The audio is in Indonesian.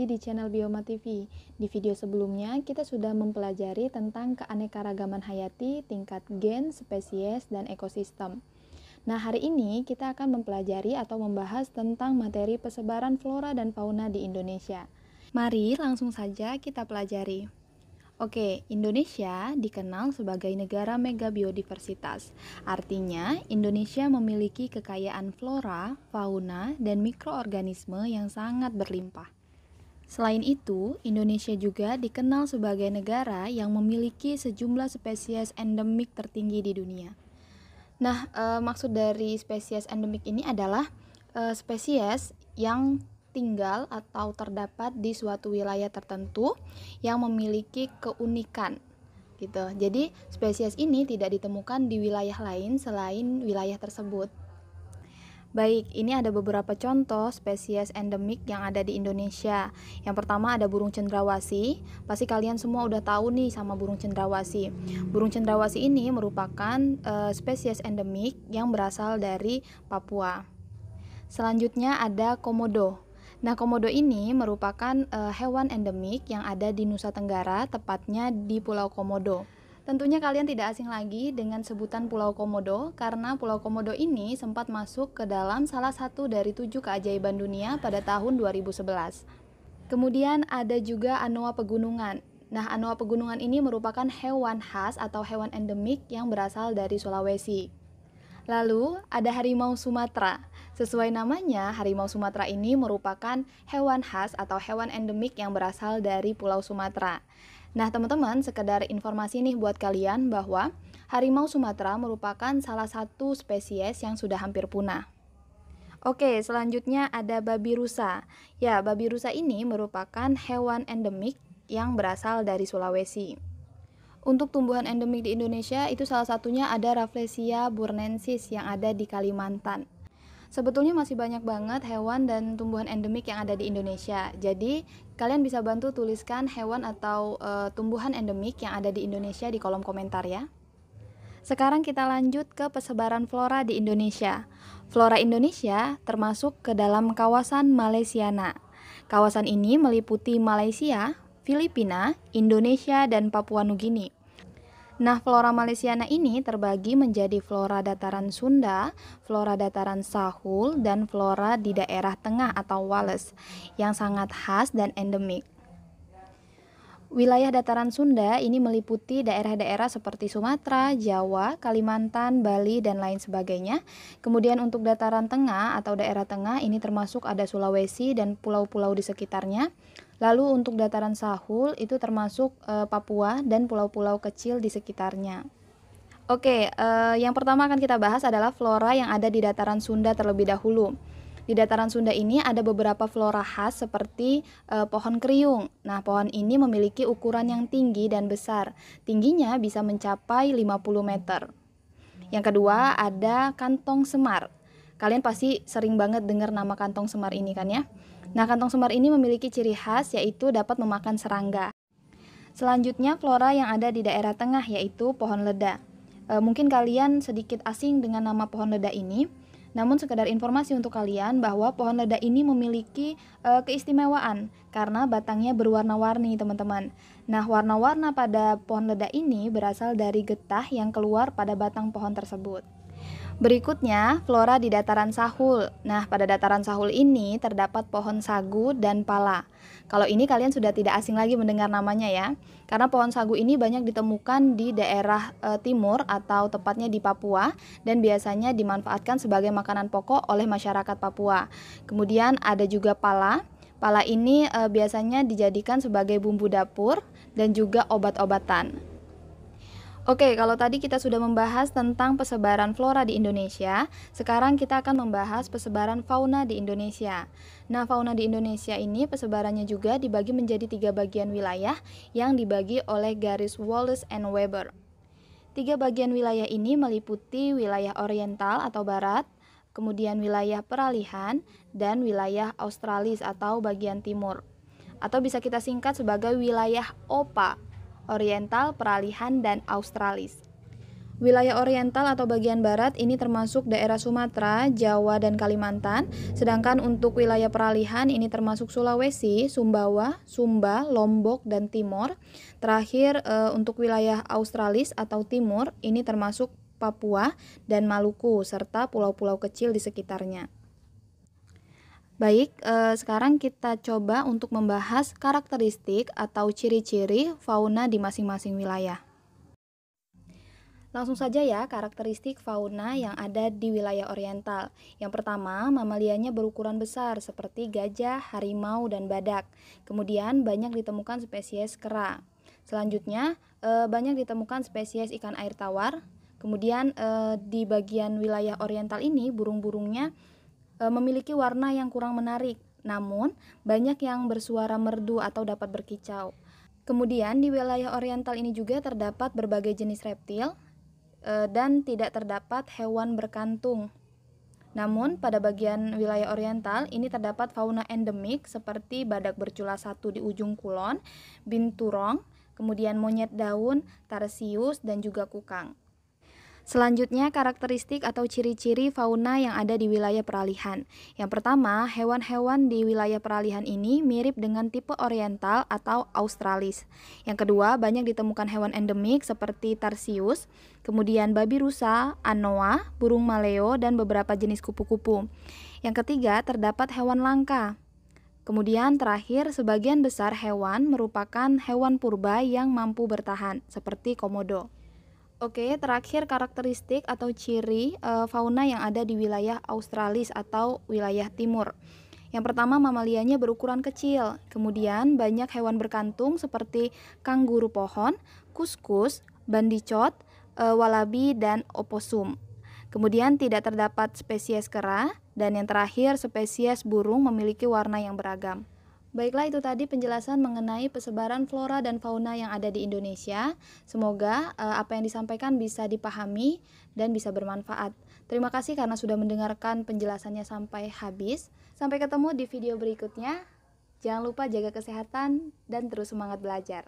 lagi di channel Bioma TV. Di video sebelumnya, kita sudah mempelajari tentang keanekaragaman hayati, tingkat gen, spesies, dan ekosistem. Nah, hari ini kita akan mempelajari atau membahas tentang materi persebaran flora dan fauna di Indonesia. Mari langsung saja kita pelajari. Oke, Indonesia dikenal sebagai negara mega biodiversitas. Artinya, Indonesia memiliki kekayaan flora, fauna, dan mikroorganisme yang sangat berlimpah. Selain itu, Indonesia juga dikenal sebagai negara yang memiliki sejumlah spesies endemik tertinggi di dunia. Nah, maksud dari spesies endemik ini adalah spesies yang tinggal atau terdapat di suatu wilayah tertentu yang memiliki keunikan gitu. Jadi spesies ini tidak ditemukan di wilayah lain selain wilayah tersebut. Baik, ini ada beberapa contoh spesies endemik yang ada di Indonesia. Yang pertama ada burung cendrawasih. Pasti kalian semua udah tahu nih sama burung cendrawasih. Burung cendrawasih ini merupakan spesies endemik yang berasal dari Papua. Selanjutnya ada komodo. Nah, komodo ini merupakan hewan endemik yang ada di Nusa Tenggara, tepatnya di Pulau Komodo. Tentunya kalian tidak asing lagi dengan sebutan Pulau Komodo, karena Pulau Komodo ini sempat masuk ke dalam salah satu dari 7 keajaiban dunia pada tahun 2011. Kemudian ada juga anoa pegunungan. Nah, anoa pegunungan ini merupakan hewan khas atau hewan endemik yang berasal dari Sulawesi. Lalu ada harimau Sumatera. Sesuai namanya, harimau Sumatera ini merupakan hewan khas atau hewan endemik yang berasal dari Pulau Sumatera. Nah, teman-teman, sekedar informasi nih buat kalian bahwa harimau Sumatera merupakan salah satu spesies yang sudah hampir punah. Oke, selanjutnya ada babi rusa. Ya, babi rusa ini merupakan hewan endemik yang berasal dari Sulawesi. Untuk tumbuhan endemik di Indonesia itu salah satunya ada Rafflesia burnensis yang ada di Kalimantan. Sebetulnya masih banyak banget hewan dan tumbuhan endemik yang ada di Indonesia. Jadi kalian bisa bantu tuliskan hewan atau tumbuhan endemik yang ada di Indonesia di kolom komentar ya. Sekarang kita lanjut ke persebaran flora di Indonesia. Flora Indonesia termasuk ke dalam kawasan Malaysiana. Kawasan ini meliputi Malaysia, Filipina, Indonesia, dan Papua Nugini. Nah, flora Malaysiana ini terbagi menjadi flora dataran Sunda, flora dataran Sahul, dan flora di daerah tengah atau Wallace yang sangat khas dan endemik. Wilayah dataran Sunda ini meliputi daerah-daerah seperti Sumatera, Jawa, Kalimantan, Bali, dan lain sebagainya. Kemudian untuk dataran tengah atau daerah tengah ini termasuk ada Sulawesi dan pulau-pulau di sekitarnya. Lalu untuk dataran Sahul itu termasuk Papua dan pulau-pulau kecil di sekitarnya. Oke, yang pertama akan kita bahas adalah flora yang ada di dataran Sunda terlebih dahulu. Di dataran Sunda ini ada beberapa flora khas seperti pohon kriung. Nah, pohon ini memiliki ukuran yang tinggi dan besar. Tingginya bisa mencapai 50 meter. Yang kedua ada kantong semar. Kalian pasti sering banget dengar nama kantong semar ini kan ya? Nah, kantong semar ini memiliki ciri khas yaitu dapat memakan serangga. Selanjutnya flora yang ada di daerah tengah yaitu pohon leda. Mungkin kalian sedikit asing dengan nama pohon leda ini. Namun sekedar informasi untuk kalian bahwa pohon leda ini memiliki keistimewaan karena batangnya berwarna-warni teman-teman. Nah, warna-warna pada pohon leda ini berasal dari getah yang keluar pada batang pohon tersebut. Berikutnya, flora di dataran Sahul. Nah, pada dataran Sahul ini terdapat pohon sagu dan pala. Kalau ini kalian sudah tidak asing lagi mendengar namanya ya. Karena pohon sagu ini banyak ditemukan di daerah timur atau tepatnya di Papua dan biasanya dimanfaatkan sebagai makanan pokok oleh masyarakat Papua. Kemudian ada juga pala. Pala ini biasanya dijadikan sebagai bumbu dapur dan juga obat-obatan. Oke, kalau tadi kita sudah membahas tentang persebaran flora di Indonesia, sekarang kita akan membahas persebaran fauna di Indonesia. Nah, fauna di Indonesia ini persebarannya juga dibagi menjadi 3 bagian wilayah yang dibagi oleh garis Wallace and Weber. 3 bagian wilayah ini meliputi wilayah oriental atau barat, kemudian wilayah peralihan, dan wilayah australis atau bagian timur. Atau bisa kita singkat sebagai wilayah OPA. Oriental, Peralihan, dan Australis. Wilayah oriental atau bagian barat ini termasuk daerah Sumatera, Jawa, dan Kalimantan. Sedangkan untuk wilayah peralihan ini termasuk Sulawesi, Sumbawa, Sumba, Lombok, dan Timor. Terakhir untuk wilayah Australis atau Timur ini termasuk Papua dan Maluku serta pulau-pulau kecil di sekitarnya. Baik, sekarang kita coba untuk membahas karakteristik atau ciri-ciri fauna di masing-masing wilayah. Langsung saja ya, karakteristik fauna yang ada di wilayah oriental. Yang pertama, mamalianya berukuran besar seperti gajah, harimau, dan badak. Kemudian banyak ditemukan spesies kera. Selanjutnya, banyak ditemukan spesies ikan air tawar. Kemudian di bagian wilayah oriental ini, burung-burungnya memiliki warna yang kurang menarik. Namun, banyak yang bersuara merdu atau dapat berkicau. Kemudian di wilayah oriental ini juga terdapat berbagai jenis reptil, dan tidak terdapat hewan berkantung. Namun, pada bagian wilayah oriental ini terdapat fauna endemik seperti badak bercula satu di ujung kulon, binturong, kemudian monyet daun, tarsius, dan juga kukang. Selanjutnya, karakteristik atau ciri-ciri fauna yang ada di wilayah peralihan. Yang pertama, hewan-hewan di wilayah peralihan ini mirip dengan tipe oriental atau australis. Yang kedua, banyak ditemukan hewan endemik seperti tarsius, kemudian babi rusa, anoa, burung maleo, dan beberapa jenis kupu-kupu. Yang ketiga, terdapat hewan langka. Kemudian terakhir, sebagian besar hewan merupakan hewan purba yang mampu bertahan, seperti komodo. Oke, terakhir karakteristik atau ciri fauna yang ada di wilayah australis atau wilayah timur. Yang pertama, mamalianya berukuran kecil. Kemudian banyak hewan berkantung seperti kanguru pohon, kuskus, bandicot, walabi, dan oposum. Kemudian tidak terdapat spesies kera, dan yang terakhir spesies burung memiliki warna yang beragam. Baiklah, itu tadi penjelasan mengenai persebaran flora dan fauna yang ada di Indonesia. Semoga apa yang disampaikan bisa dipahami dan bisa bermanfaat. Terima kasih karena sudah mendengarkan penjelasannya sampai habis. Sampai ketemu di video berikutnya. Jangan lupa jaga kesehatan dan terus semangat belajar.